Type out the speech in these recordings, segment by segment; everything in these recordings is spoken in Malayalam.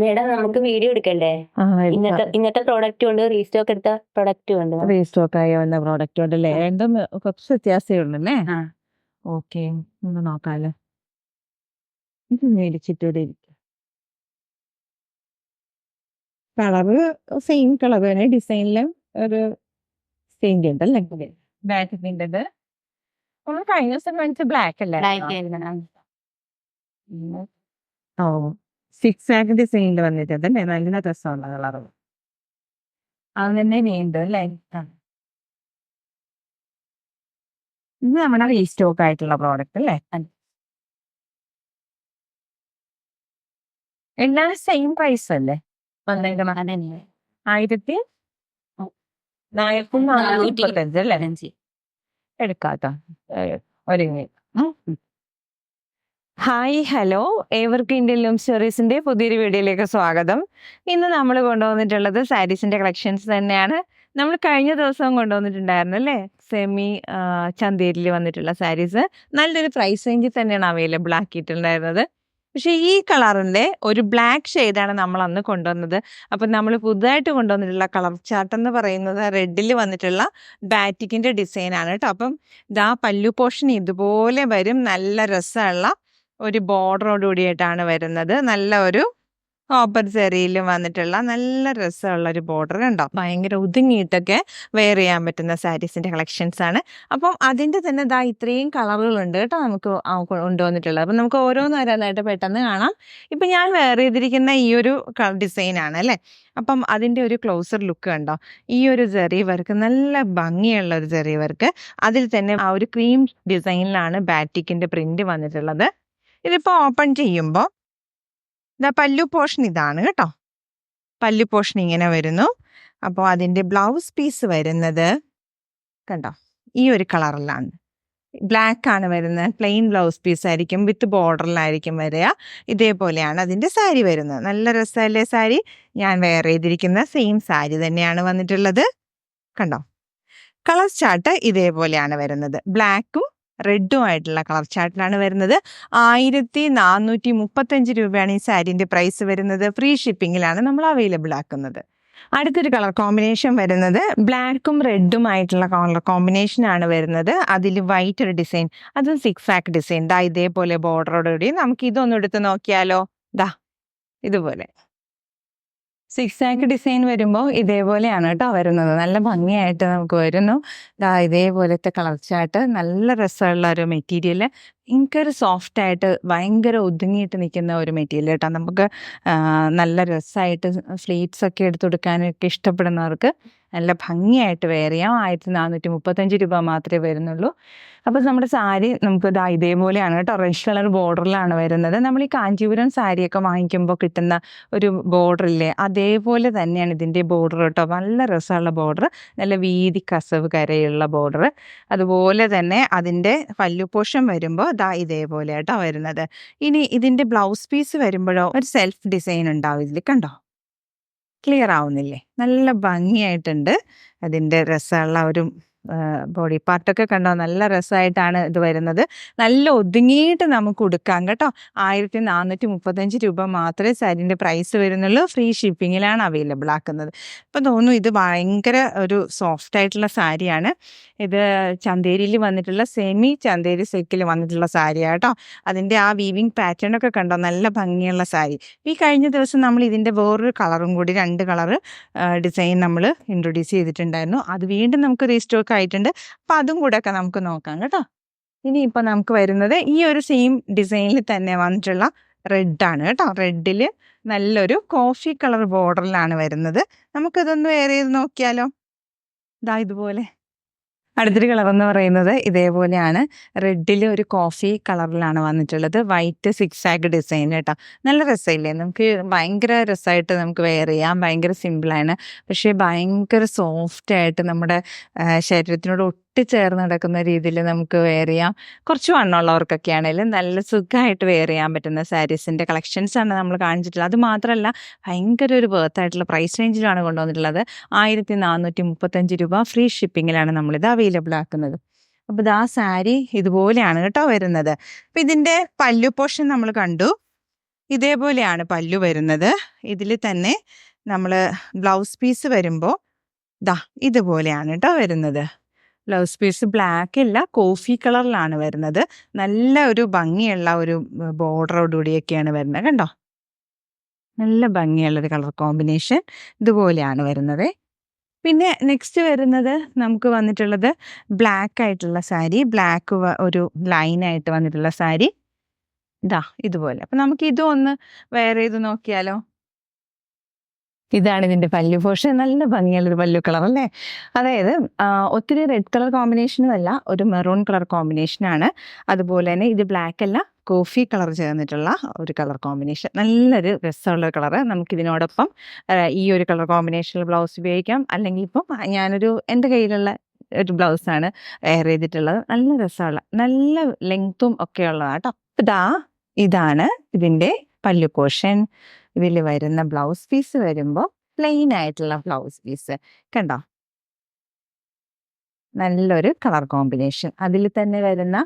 മേഡം നമുക്ക് വീഡിയോ എടുക്കണ്ടേ? ഇന്നത്തെ പ്രോഡക്റ്റും ഉണ്ട്, റീസ്റ്റോക്ക് എടുത്ത പ്രൊഡക്റ്റും ഉണ്ട്. റീസ്റ്റോക്ക് ആയി വന്ന പ്രോഡക്റ്റ് ഉണ്ടല്ലേ? രണ്ടും കുറച്ച് വ്യത്യാസമേ ഉള്ളല്ലേ? ആ. ഓക്കെ, ഒന്ന് നോക്കാല്ലേ. ഇത് മേടിച്ചിട്ട് കളറ് സെയിം കളർ തന്നെ, ഡിസൈനിലും ഒരു ചേഞ്ച് ഉണ്ടല്ലേ? ബാക്കിൻ്റെത് നമ്മൾ കഴിഞ്ഞ ദിവസം മേടിച്ച ബ്ലാക്ക് അല്ലേ? ഓ, 6 ഡിസൈനിൽ വന്നിട്ടുണ്ടല്ലേ? നല്ല രസമുള്ള കളറ്. അത് തന്നെ വീണ്ടും അല്ലേ? ഇത് നമ്മുടെ റീസ്റ്റോക്ക് ആയിട്ടുള്ള പ്രോഡക്റ്റ് അല്ലേ? എല്ലാം സെയിം പ്രൈസ് അല്ലേ? 1435 അല്ലേ? എടുക്കാട്ടോ ഒരു ഹായ്, ഹലോ, ഏവർക്കും ഇന്ത്യൻ ലൂം സ്റ്റോറീസിന്റെ പുതിയൊരു വീഡിയോയിലേക്ക് സ്വാഗതം. ഇന്ന് നമ്മൾ കൊണ്ടുവന്നിട്ടുള്ളത് സാരീസിന്റെ കളക്ഷൻസ് തന്നെയാണ്. നമ്മൾ കഴിഞ്ഞ ദിവസം കൊണ്ടുവന്നിട്ടുണ്ടായിരുന്നു അല്ലേ? സെമി ചന്തേരിയിൽ വന്നിട്ടുള്ള സാരീസ് നല്ലൊരു പ്രൈസ് റേഞ്ചിൽ തന്നെയാണ് അവൈലബിൾ ആക്കിയിട്ടുണ്ടായിരുന്നത്. പക്ഷേ ഈ കളറിന്റെ ഒരു ബ്ലാക്ക് ഷെയ്ഡാണ് നമ്മൾ അന്ന് കൊണ്ടുവന്നത്. അപ്പം നമ്മൾ പുതുതായിട്ട് കൊണ്ടുവന്നിട്ടുള്ള കളർ ചാർട്ട് എന്ന് പറയുന്നത് റെഡിൽ വന്നിട്ടുള്ള ബാറ്റിക്കിന്റെ ഡിസൈനാണ് കേട്ടോ. അപ്പം ഇതാ പല്ലു പോർഷൻ ഇതുപോലെ വരും. നല്ല രസമുള്ള ഒരു ബോർഡറോട് കൂടിയിട്ടാണ് വരുന്നത്. നല്ല ഒരു കോപ്പർ സെറിയിലും വന്നിട്ടുള്ള നല്ല രസമുള്ള ഒരു ബോർഡർ കണ്ടോ. ഭയങ്കര ഒതുങ്ങിയിട്ടൊക്കെ വെയർ ചെയ്യാൻ പറ്റുന്ന സാരീസിന്റെ കളക്ഷൻസ് ആണ്. അപ്പം അതിന്റെ തന്നെ ഇതാ ഇത്രയും കളറുകളുണ്ട് കേട്ടോ നമുക്ക് കൊണ്ടുവന്നിട്ടുള്ളത്. അപ്പം നമുക്ക് ഓരോന്നോരോന്നായിട്ട് പെട്ടെന്ന് കാണാം. ഇപ്പം ഞാൻ വെയർ ചെയ്തിരിക്കുന്ന ഈ ഒരു ഡിസൈനാണ് അല്ലേ? അപ്പം അതിൻ്റെ ഒരു ക്ലോസർ ലുക്ക് കണ്ടോ. ഈ ഒരു ജെറി വർക്ക് നല്ല ഭംഗിയുള്ള ഒരു ജെറി വർക്ക്. അതിൽ തന്നെ ആ ഒരു ക്രീം ഡിസൈനിലാണ് ബാറ്റിക്കിന്റെ പ്രിന്റ് വന്നിട്ടുള്ളത്. ഇതിപ്പോൾ ഓപ്പൺ ചെയ്യുമ്പോൾ പല്ലു പോർഷൻ ഇതാണ് കേട്ടോ. പല്ലു പോർഷൻ ഇങ്ങനെ വരുന്നു. അപ്പോൾ അതിൻ്റെ ബ്ലൗസ് പീസ് വരുന്നത് കണ്ടോ ഈ ഒരു കളറിലാണ്. ബ്ലാക്ക് ആണ് വരുന്നത്. പ്ലെയിൻ ബ്ലൗസ് പീസ് ആയിരിക്കും, വിത്ത് ബോർഡറിലായിരിക്കും വരിക. ഇതേപോലെയാണ് അതിൻ്റെ സാരി വരുന്നത്. നല്ല രസമല്ലേ സാരി? ഞാൻ വെയർ ചെയ്തിരിക്കുന്ന സെയിം സാരി തന്നെയാണ് വന്നിട്ടുള്ളത്. കണ്ടോ, കളർ ചാർട്ട് ഇതേപോലെയാണ് വരുന്നത്. ബ്ലാക്കും റെഡും ആയിട്ടുള്ള കളർ ചാർട്ടിലാണ് വരുന്നത്. 1435 രൂപയാണ് ഈ സാരീൻ്റെ പ്രൈസ് വരുന്നത്. ഫ്രീ ഷിപ്പിങ്ങിലാണ് നമ്മൾ അവൈലബിൾ ആക്കുന്നത്. അടുത്തൊരു കളർ കോമ്പിനേഷൻ വരുന്നത് ബ്ലാക്കും റെഡും ആയിട്ടുള്ള കളർ കോമ്പിനേഷനാണ് വരുന്നത്. അതിൽ വൈറ്റ് ഒരു ഡിസൈൻ, അതും 6 ഡിസൈൻ. ദാ ഇതേപോലെ ബോർഡറോടുകൂടി. നമുക്ക് ഇതൊന്നും എടുത്ത് നോക്കിയാലോ? ദാ ഇതുപോലെ 6 ഡിസൈൻ വരുമ്പോൾ ഇതേപോലെയാണ് കേട്ടോ വരുന്നത്. നല്ല ഭംഗിയായിട്ട് നമുക്ക് വരുന്നു. ഇതേപോലത്തെ കളർ ചാർട്ട്. നല്ല രസമുള്ള ഒരു മെറ്റീരിയൽ, ഭയങ്കര സോഫ്റ്റായിട്ട് ഭയങ്കര ഒതുങ്ങിയിട്ട് നിൽക്കുന്ന ഒരു മെറ്റീരിയൽ കേട്ടോ. നമുക്ക് നല്ല രസമായിട്ട് ഫ്ലീറ്റ്സ് ഒക്കെ എടുത്തു കൊടുക്കാനൊക്കെ ഇഷ്ടപ്പെടുന്നവർക്ക് നല്ല ഭംഗിയായിട്ട് വെയർ ചെയ്യാം. 1435 രൂപ മാത്രമേ വരുന്നുള്ളൂ. അപ്പോൾ നമ്മുടെ സാരി നമുക്ക് ഇതേപോലെയാണ് കേട്ടോ. റെഡ് കളർ ബോർഡറിലാണ് വരുന്നത്. നമ്മൾ ഈ കാഞ്ചീപുരം സാരിയൊക്കെ വാങ്ങിക്കുമ്പോൾ കിട്ടുന്ന ഒരു ബോർഡറില്ലേ, അതേപോലെ തന്നെയാണ് ഇതിൻ്റെ ബോർഡർ കേട്ടോ. നല്ല രസമുള്ള ബോർഡർ, നല്ല വീതി കസവ് കരയുള്ള ബോർഡർ. അതുപോലെ തന്നെ അതിൻ്റെ പല്ലു പോർഷൻ വരുമ്പോൾ ഇതേപോലെ കേട്ടോ വരുന്നത്. ഇനി ഇതിൻ്റെ ബ്ലൗസ് പീസ് വരുമ്പോഴോ ഒരു സെൽഫ് ഡിസൈൻ ഉണ്ടാവും ഇതിൽ. കണ്ടോ, ക്ലിയർ ആവുന്നില്ലേ? നല്ല ഭംഗിയായിട്ടുണ്ട്. അതിൻ്റെ രസമുള്ള ഒരു ബോഡി പാർട്ടൊക്കെ കണ്ടോ, നല്ല രസമായിട്ടാണ് ഇത് വരുന്നത്. നല്ല ഒതുങ്ങിയിട്ട് നമുക്ക് ഉടുക്കാം കേട്ടോ. 1435 രൂപ മാത്രമേ സാരീൻ്റെ പ്രൈസ് വരുന്നുള്ളൂ. ഫ്രീ ഷിപ്പിങ്ങിലാണ് അവൈലബിൾ ആക്കുന്നത്. ഇപ്പം തോന്നുന്നു ഇത് ഭയങ്കര ഒരു സോഫ്റ്റ് ആയിട്ടുള്ള സാരിയാണ്. ഇത് ചന്തേരിയിൽ വന്നിട്ടുള്ള സെമി ചന്തേരി സിൽക്കിൽ വന്നിട്ടുള്ള സാരിയാണ് കേട്ടോ. അതിൻ്റെ ആ വീവിങ് പാറ്റേൺ ഒക്കെ കണ്ടോ, നല്ല ഭംഗിയുള്ള സാരി. ഈ കഴിഞ്ഞ ദിവസം നമ്മൾ ഇതിൻ്റെ വേറൊരു കളറും കൂടി, 2 കളറ് ഡിസൈൻ നമ്മൾ ഇൻട്രൊഡ്യൂസ് ചെയ്തിട്ടുണ്ടായിരുന്നു. അത് വീണ്ടും നമുക്ക് റീസ്റ്റോക്ക് ആയിട്ടുണ്ട്. അപ്പം അതും കൂടെ ഒക്കെ നമുക്ക് നോക്കാം കേട്ടോ. ഇനിയിപ്പോൾ നമുക്ക് വരുന്നത് ഈ ഒരു സെയിം ഡിസൈനിൽ തന്നെ വന്നിട്ടുള്ള റെഡാണ് കേട്ടോ. റെഡിൽ നല്ലൊരു കോഫി കളർ ബോർഡറിലാണ് വരുന്നത്. നമുക്കിതൊന്ന് വെയർ ചെയ്ത് നോക്കിയാലോ? ഇതുപോലെ. അടുത്തൊരു കളർ എന്ന് പറയുന്നത് ഇതേപോലെയാണ്. റെഡിൽ ഒരു കോഫി കളറിലാണ് വന്നിട്ടുള്ളത്. വൈറ്റ് 6 ഡിസൈൻ കേട്ടോ. നല്ല രസമില്ലേ? നമുക്ക് ഭയങ്കര രസമായിട്ട് നമുക്ക് വെയർ ചെയ്യാം. ഭയങ്കര സിമ്പിളാണ്, പക്ഷേ ഭയങ്കര സോഫ്റ്റായിട്ട് നമ്മുടെ ശരീരത്തിനോട് ഒട്ടിച്ചേർന്ന് നടക്കുന്ന രീതിയിൽ നമുക്ക് വെയർ ചെയ്യാം. കുറച്ച് വണ്ണമുള്ളവർക്കൊക്കെ ആണെങ്കിലും നല്ല സുഖമായിട്ട് വെയർ ചെയ്യാൻ പറ്റുന്ന സാരീസിൻ്റെ കളക്ഷൻസാണ് നമ്മൾ കാണിച്ചിട്ടുള്ളത്. അത് മാത്രമല്ല ഭയങ്കര ഒരു വേർത്തായിട്ടുള്ള പ്രൈസ് റേഞ്ചിലാണ് കൊണ്ടുവന്നിട്ടുള്ളത്. 1435 രൂപ ഫ്രീ ഷിപ്പിങ്ങിലാണ് നമ്മളിത് അവൈലബിൾ ആക്കുന്നത്. അപ്പോൾ സാരി ഇതുപോലെയാണ് കേട്ടോ വരുന്നത്. അപ്പം ഇതിൻ്റെ പല്ലു പോർഷൻ നമ്മൾ കണ്ടു. ഇതേപോലെയാണ് പല്ലു വരുന്നത്. ഇതിൽ തന്നെ നമ്മൾ ബ്ലൗസ് പീസ് വരുമ്പോൾ ദാ ഇതുപോലെയാണ് കേട്ടോ വരുന്നത്. ബ്ലൗസ് പീസ് ബ്ലാക്ക് അല്ല, കോഫി കളറിലാണ് വരുന്നത്. നല്ല ഒരു ഭംഗിയുള്ള ഒരു ബോർഡറോടുകൂടിയൊക്കെയാണ് വരുന്നത്. കണ്ടോ, നല്ല ഭംഗിയുള്ളൊരു കളർ കോമ്പിനേഷൻ ഇതുപോലെയാണ് വരുന്നത്. പിന്നെ നെക്സ്റ്റ് വരുന്നത് നമുക്ക് വന്നിട്ടുള്ളത് ബ്ലാക്ക് ആയിട്ടുള്ള സാരി, ബ്ലാക്ക് ഒരു ലൈനായിട്ട് വന്നിട്ടുള്ള സാരി ഇതാ ഇതുപോലെ. അപ്പം നമുക്ക് ഇതും ഒന്ന് വെയർ ചെയ്ത് നോക്കിയാലോ. ഇതാണ് ഇതിൻ്റെ പല്ലു പോർഷൻ. നല്ല ഭംഗിയുള്ളൊരു പല്ലു കളർ അല്ലേ. അതായത് ഒത്തിരി റെഡ് കളർ കോമ്പിനേഷനും അല്ല, ഒരു മെറൂൺ കളർ കോമ്പിനേഷനാണ്. അതുപോലെ തന്നെ ഇത് ബ്ലാക്ക് അല്ല, കോഫി കളർ ചേർന്നിട്ടുള്ള ഒരു കളർ കോമ്പിനേഷൻ. നല്ലൊരു രസമുള്ള കളറ്. നമുക്കിതിനോടൊപ്പം ഈ ഒരു കളർ കോമ്പിനേഷനിൽ ബ്ലൗസ് ഉപയോഗിക്കാം. അല്ലെങ്കിൽ ഇപ്പം ഞാനൊരു എൻ്റെ കയ്യിലുള്ള ഒരു ബ്ലൗസാണ് വെയർ ചെയ്തിട്ടുള്ളത്. നല്ല രസമുള്ള, നല്ല ലെങ്ത്തും ഒക്കെ ഉള്ളതാണ് കേട്ടോ. ഇതാണ് ഇതിൻ്റെ പല്ലു പോർഷൻ. ഇതിൽ വരുന്ന ബ്ലൗസ് പീസ് വരുമ്പോൾ പ്ലെയിൻ ആയിട്ടുള്ള ബ്ലൗസ് പീസ് കണ്ടോ, നല്ലൊരു കളർ കോമ്പിനേഷൻ. അതിൽ തന്നെ വരുന്ന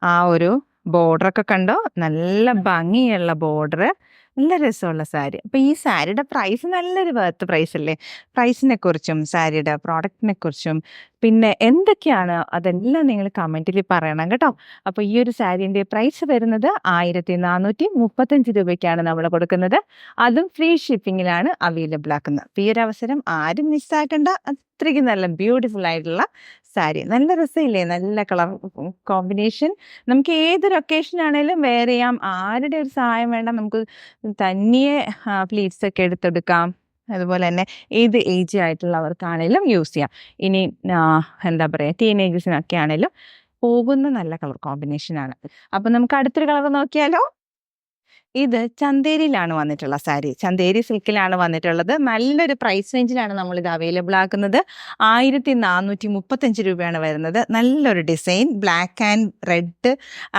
ആ ഒരു ബോർഡറൊക്കെ കണ്ടോ, നല്ല ഭംഗിയുള്ള ബോർഡർ, നല്ല രസമുള്ള സാരി. അപ്പോൾ ഈ സാരിയുടെ പ്രൈസ് നല്ലൊരു വർത്ത് പ്രൈസ് അല്ലേ. പ്രൈസിനെ കുറിച്ചും സാരിയുടെ പ്രോഡക്റ്റിനെ കുറിച്ചും പിന്നെ എന്തൊക്കെയാണ് അതെല്ലാം നിങ്ങൾ കമൻറ്റിൽ പറയണം കേട്ടോ. അപ്പോൾ ഈ ഒരു സാരീൻ്റെ പ്രൈസ് വരുന്നത് 1435 രൂപയ്ക്കാണ് നമ്മൾ കൊടുക്കുന്നത്. അതും ഫ്രീ ഷിപ്പിങ്ങിലാണ് അവൈലബിൾ ആക്കുന്നത്. അപ്പോൾ ഈ ഒരു അവസരം ആരും മിസ്സാക്കണ്ട. അത്രയ്ക്ക് നല്ല ബ്യൂട്ടിഫുൾ ആയിട്ടുള്ള സാരി. നല്ല രസമില്ലേ, നല്ല കളർ കോമ്പിനേഷൻ. നമുക്ക് ഏതൊരു ഒക്കേഷൻ ആണെങ്കിലും വെയർ ചെയ്യാം. ആരുടെ ഒരു സഹായം വേണ്ട, നമുക്ക് തനിയെ പ്ലീറ്റ്സ് ഒക്കെ എടുത്തെടുക്കാം. അതുപോലെ തന്നെ ഏത് ഏജ് ആയിട്ടുള്ളവർക്കാണേലും യൂസ് ചെയ്യാം. ഇനി എന്താ പറയുക, ടീനേജേഴ്സിനൊക്കെ ആണേലും പോകുന്ന നല്ല കളർ കോമ്പിനേഷനാണ്. അപ്പം നമുക്ക് അടുത്തൊരു കളർ നോക്കിയാലോ. ഇത് ചന്തേരിയിലാണ് വന്നിട്ടുള്ള സാരി. ചന്തേരി സിൽക്കിലാണ് വന്നിട്ടുള്ളത്. നല്ലൊരു പ്രൈസ് റേഞ്ചിലാണ് നമ്മളിത് അവൈലബിൾ ആക്കുന്നത്. 1435 രൂപയാണ് വരുന്നത്. നല്ലൊരു ഡിസൈൻ, ബ്ലാക്ക് ആൻഡ് റെഡ്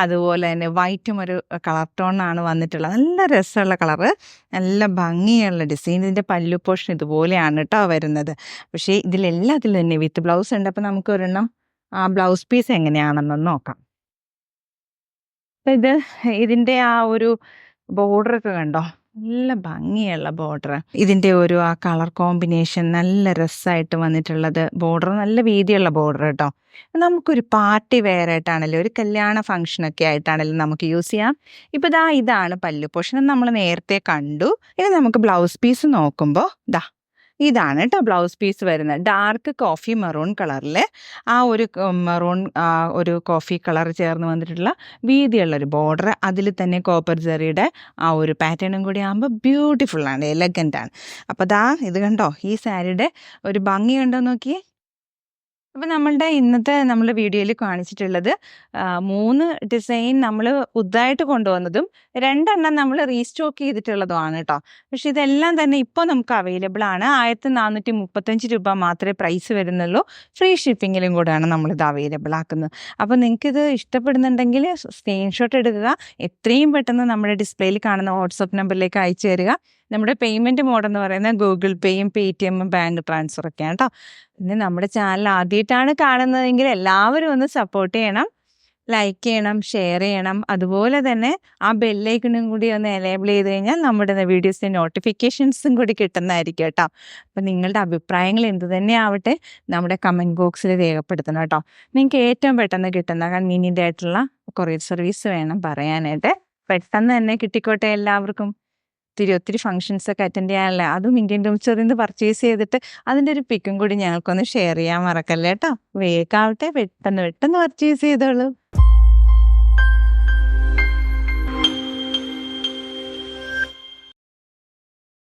അതുപോലെ തന്നെ വൈറ്റും ഒരു കളർ ടോണാണ് വന്നിട്ടുള്ളത്. നല്ല രസമുള്ള കളറ്, നല്ല ഭംഗിയുള്ള ഡിസൈൻ. ഇതിൻ്റെ പല്ലു പോർഷൻ ഇതുപോലെയാണ് കേട്ടോ വരുന്നത്. പക്ഷേ ഇതിലെല്ലാത്തിലും തന്നെ വിത്ത് ബ്ലൗസ് ഉണ്ട്. അപ്പോൾ നമുക്ക് ഒരെണ്ണം ആ ബ്ലൗസ് പീസ് എങ്ങനെയാണെന്നൊന്ന് നോക്കാം. അപ്പം ഇതിൻ്റെ ആ ഒരു ബോർഡറൊക്കെ കണ്ടോ, നല്ല ഭംഗിയുള്ള ബോർഡർ. ഇതിൻ്റെ ഒരു ആ കളർ കോമ്പിനേഷൻ നല്ല രസമായിട്ട് വന്നിട്ടുള്ളത്. ബോർഡർ നല്ല വീതിയുള്ള ബോർഡർ കേട്ടോ. നമുക്കൊരു പാർട്ടി വെയർ ആയിട്ടാണെങ്കിലും ഒരു കല്യാണ ഫംഗ്ഷനൊക്കെ ആയിട്ടാണെങ്കിലും നമുക്ക് യൂസ് ചെയ്യാം. ഇപ്പോൾ ഇതാണ് പല്ലു പോർഷൻ നമ്മൾ നേരത്തെ കണ്ടു. ഇനി നമുക്ക് ബ്ലൗസ് പീസ് നോക്കുമ്പോൾ ഇതാണ് കേട്ടോ ബ്ലൗസ് പീസ് വരുന്നത്. ഡാർക്ക് കോഫി മെറൂൺ കളറിൽ ആ ഒരു മെറൂൺ ഒരു കോഫി കളർ ചേർന്ന് വന്നിട്ടുള്ള വീതിയുള്ളൊരു ബോർഡർ. അതിൽ തന്നെ കോപ്പർ ജെറിയുടെ ആ ഒരു പാറ്റേണും കൂടി ആകുമ്പോൾ ബ്യൂട്ടിഫുള്ളാണ്, എലഗൻ്റാണ്. അപ്പോൾ ഇത് കണ്ടോ, ഈ സാരിയുടെ ഒരു ഭംഗി കണ്ടോ നോക്കിയേ. അപ്പോൾ നമ്മളുടെ വീഡിയോയിൽ കാണിച്ചിട്ടുള്ളത് 3 ഡിസൈൻ നമ്മൾ പുതുതായിട്ട് കൊണ്ടുവന്നതും 2 നമ്മൾ റീസ്റ്റോക്ക് ചെയ്തിട്ടുള്ളതുമാണ് കേട്ടോ. പക്ഷെ ഇതെല്ലാം തന്നെ ഇപ്പോൾ നമുക്ക് അവൈലബിൾ ആണ്. 1435 രൂപ മാത്രമേ പ്രൈസ് വരുന്നുള്ളൂ. ഫ്രീ ഷിപ്പിങ്ങിലും കൂടെയാണ് നമ്മളിത് അവൈലബിൾ ആക്കുന്നത്. അപ്പോൾ നിങ്ങൾക്കിത് ഇഷ്ടപ്പെടുന്നുണ്ടെങ്കിൽ സ്ക്രീൻഷോട്ട് എടുക്കുക. എത്രയും പെട്ടെന്ന് നമ്മുടെ ഡിസ്പ്ലേയിൽ കാണുന്ന വാട്സപ്പ് നമ്പറിലേക്ക് അയച്ചു തരിക. നമ്മുടെ പേയ്മെൻറ്റ് മോഡ് എന്ന് പറയുന്നത് ഗൂഗിൾ പേയും പേടിഎമ്മും ബാങ്ക് ട്രാൻസ്ഫറൊക്കെയാണ് കേട്ടോ. പിന്നെ നമ്മുടെ ചാനൽ ആദ്യമായിട്ടാണ് കാണുന്നതെങ്കിൽ എല്ലാവരും ഒന്ന് സപ്പോർട്ട് ചെയ്യണം, ലൈക്ക് ചെയ്യണം, ഷെയർ ചെയ്യണം. അതുപോലെ തന്നെ ആ ബെല്ലൈക്കണും കൂടി ഒന്ന് എനേബിൾ ചെയ്ത് കഴിഞ്ഞാൽ നമ്മുടെ വീഡിയോസിൻ്റെ നോട്ടിഫിക്കേഷൻസും കൂടി കിട്ടുന്നതായിരിക്കും കേട്ടോ. അപ്പം നിങ്ങളുടെ അഭിപ്രായങ്ങൾ എന്ത് തന്നെ ആവട്ടെ നമ്മുടെ കമൻറ്റ് ബോക്സിൽ രേഖപ്പെടുത്തണം കേട്ടോ. നിങ്ങൾക്ക് ഏറ്റവും പെട്ടെന്ന് കിട്ടുന്ന കൺവീനിയൻ്റ് ആയിട്ടുള്ള കൊറിയർ സർവീസ് വേണം പറയാനായിട്ട്. പെട്ടെന്ന് തന്നെ കിട്ടിക്കോട്ടെ എല്ലാവർക്കും. ഒത്തിരി ഫംഗ്ഷൻസൊക്കെ അറ്റൻഡ് ചെയ്യാനല്ലേ. അതും ഇന്ത്യൻ ടൂറിസ്റ്ററിൽ നിന്ന് പർച്ചേസ് ചെയ്തിട്ട് അതിൻ്റെ ഒരു പിക്കും കൂടി ഞങ്ങൾക്കൊന്ന് ഷെയർ ചെയ്യാൻ മറക്കല്ലേ കേട്ടോ. വേഗമാവട്ടെ, പെട്ടെന്ന് പർച്ചേസ് ചെയ്തോളൂ.